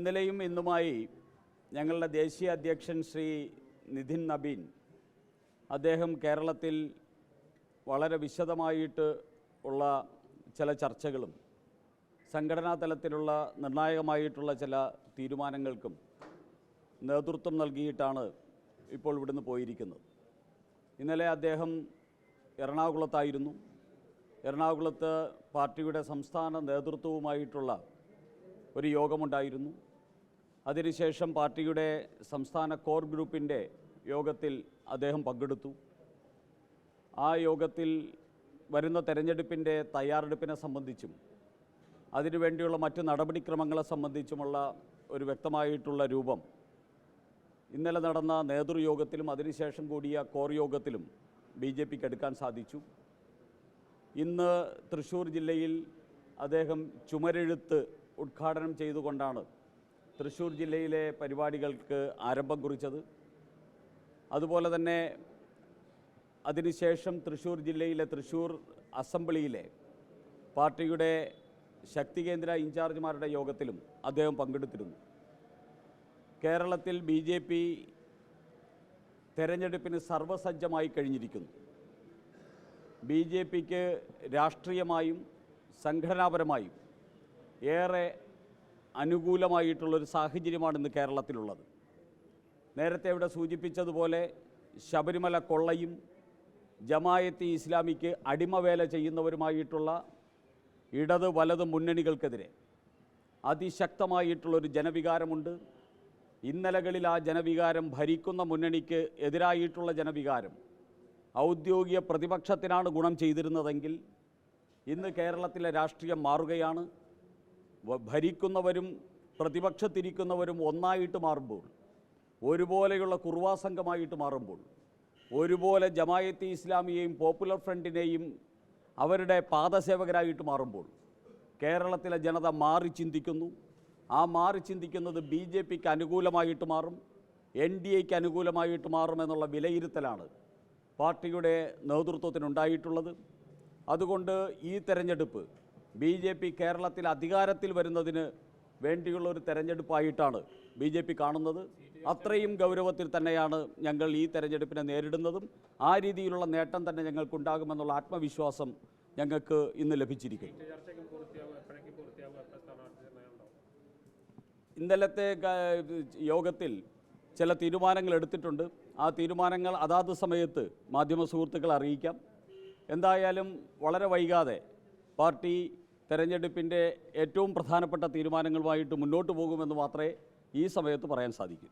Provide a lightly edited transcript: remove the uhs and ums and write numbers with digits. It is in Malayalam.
ഇന്നലെയും ഇന്നുമായി ഞങ്ങളുടെ ദേശീയ അധ്യക്ഷൻ ശ്രീ നിതിൻ നബീൻ അദ്ദേഹം കേരളത്തിൽ വളരെ വിശദമായിട്ട് ഉള്ള ചില ചർച്ചകളും സംഘടനാ തലത്തിലുള്ള നിർണായകമായിട്ടുള്ള ചില തീരുമാനങ്ങൾക്കും നേതൃത്വം നൽകിയിട്ടാണ് ഇപ്പോൾ ഇവിടുന്ന് പോയിരിക്കുന്നത്. ഇന്നലെ അദ്ദേഹം എറണാകുളത്തായിരുന്നു. എറണാകുളത്ത് പാർട്ടിയുടെ സംസ്ഥാന നേതൃത്വവുമായിട്ടുള്ള ഒരു യോഗമുണ്ടായിരുന്നു. അതിനുശേഷം പാർട്ടിയുടെ സംസ്ഥാന കോർ ഗ്രൂപ്പിൻ്റെ യോഗത്തിൽ അദ്ദേഹം പങ്കെടുത്തു. ആ യോഗത്തിൽ വരുന്ന തെരഞ്ഞെടുപ്പിൻ്റെ തയ്യാറെടുപ്പിനെ സംബന്ധിച്ചും അതിനുവേണ്ടിയുള്ള മറ്റ് നടപടിക്രമങ്ങളെ സംബന്ധിച്ചുമുള്ള ഒരു വ്യക്തമായിട്ടുള്ള രൂപം ഇന്നലെ നടന്ന നേതൃയോഗത്തിലും അതിനുശേഷം കൂടിയ കോർ യോഗത്തിലും BJPക്ക് എടുക്കാൻ സാധിച്ചു. ഇന്ന് തൃശ്ശൂർ ജില്ലയിൽ അദ്ദേഹം ചുമരെഴുത്ത് ഉദ്ഘാടനം ചെയ്തുകൊണ്ടാണ് തൃശ്ശൂർ ജില്ലയിലെ പരിപാടികൾക്ക് ആരംഭം കുറിച്ചത്. അതുപോലെ തന്നെ അതിനുശേഷം തൃശ്ശൂർ ജില്ലയിലെ തൃശ്ശൂർ അസംബ്ലിയിലെ പാർട്ടിയുടെ ശക്തി കേന്ദ്ര ഇൻചാർജുമാരുടെ യോഗത്തിലും അദ്ദേഹം പങ്കെടുത്തിരുന്നു. കേരളത്തിൽ BJP തെരഞ്ഞെടുപ്പിന് സർവ്വസജ്ജമായി കഴിഞ്ഞിരിക്കുന്നു. BJPക്ക് രാഷ്ട്രീയമായും സംഘടനാപരമായും ഏറെ അനുകൂലമായിട്ടുള്ളൊരു സാഹചര്യമാണ് ഇന്ന് കേരളത്തിലുള്ളത്. നേരത്തെ ഇവിടെ സൂചിപ്പിച്ചതുപോലെ ശബരിമല കൊള്ളയും ജമായത്തെ ഇസ്ലാമിക്ക് അടിമവേല ചെയ്യുന്നവരുമായിട്ടുള്ള ഇടത് വലത് മുന്നണികൾക്കെതിരെ അതിശക്തമായിട്ടുള്ളൊരു ജനവികാരമുണ്ട്. ഇന്നലകളിൽ ആ ജനവികാരം ഭരിക്കുന്ന മുന്നണിക്ക് എതിരായിട്ടുള്ള ജനവികാരം ഔദ്യോഗിക പ്രതിപക്ഷത്തിനാണ് ഗുണം ചെയ്തിരുന്നതെങ്കിൽ ഇന്ന് കേരളത്തിലെ രാഷ്ട്രീയം മാറുകയാണ്. ഭരിക്കുന്നവരും പ്രതിപക്ഷത്തിരിക്കുന്നവരും ഒന്നായിട്ട് മാറുമ്പോൾ, ഒരുപോലെയുള്ള കുർവാ സംഘമായിട്ട് മാറുമ്പോൾ, ഒരുപോലെ ജമായത്തെ ഇസ്ലാമിയെയും പോപ്പുലർ ഫ്രണ്ടിനെയും അവരുടെ പാദസേവകരായിട്ട് മാറുമ്പോൾ കേരളത്തിലെ ജനത മാറി ചിന്തിക്കുന്നു. ആ മാറി ചിന്തിക്കുന്നത് BJPക്ക് അനുകൂലമായിട്ട് മാറും, NDAക്ക് അനുകൂലമായിട്ട് മാറുമെന്നുള്ള വിലയിരുത്തലാണ് പാർട്ടിയുടെ നേതൃത്വത്തിനുണ്ടായിട്ടുള്ളത്. അതുകൊണ്ട് ഈ തെരഞ്ഞെടുപ്പ് BJP കേരളത്തിൽ അധികാരത്തിൽ വരുന്നതിന് വേണ്ടിയുള്ള ഒരു തെരഞ്ഞെടുപ്പായിട്ടാണ് BJP കാണുന്നത്. അത്രയും ഗൗരവത്തിൽ തന്നെയാണ് ഞങ്ങൾ ഈ തെരഞ്ഞെടുപ്പിനെ നേരിടുന്നതും ആ രീതിയിലുള്ള നേട്ടം തന്നെ ഞങ്ങൾക്കുണ്ടാകുമെന്നുള്ള ആത്മവിശ്വാസം ഞങ്ങൾക്ക് ഇന്ന് ലഭിച്ചിരിക്കുന്നു. ഇന്നലത്തെ യോഗത്തിൽ ചില തീരുമാനങ്ങൾ എടുത്തിട്ടുണ്ട്. ആ തീരുമാനങ്ങൾ അതാത് സമയത്ത് മാധ്യമ സുഹൃത്തുക്കളെ അറിയിക്കാം. എന്തായാലും വളരെ വൈകാതെ പാർട്ടി തെരഞ്ഞെടുപ്പിൻ്റെ ഏറ്റവും പ്രധാനപ്പെട്ട തീരുമാനങ്ങളുമായിട്ട് മുന്നോട്ട് പോകുമെന്ന് മാത്രമേ ഈ സമയത്ത് പറയാൻ സാധിക്കൂ.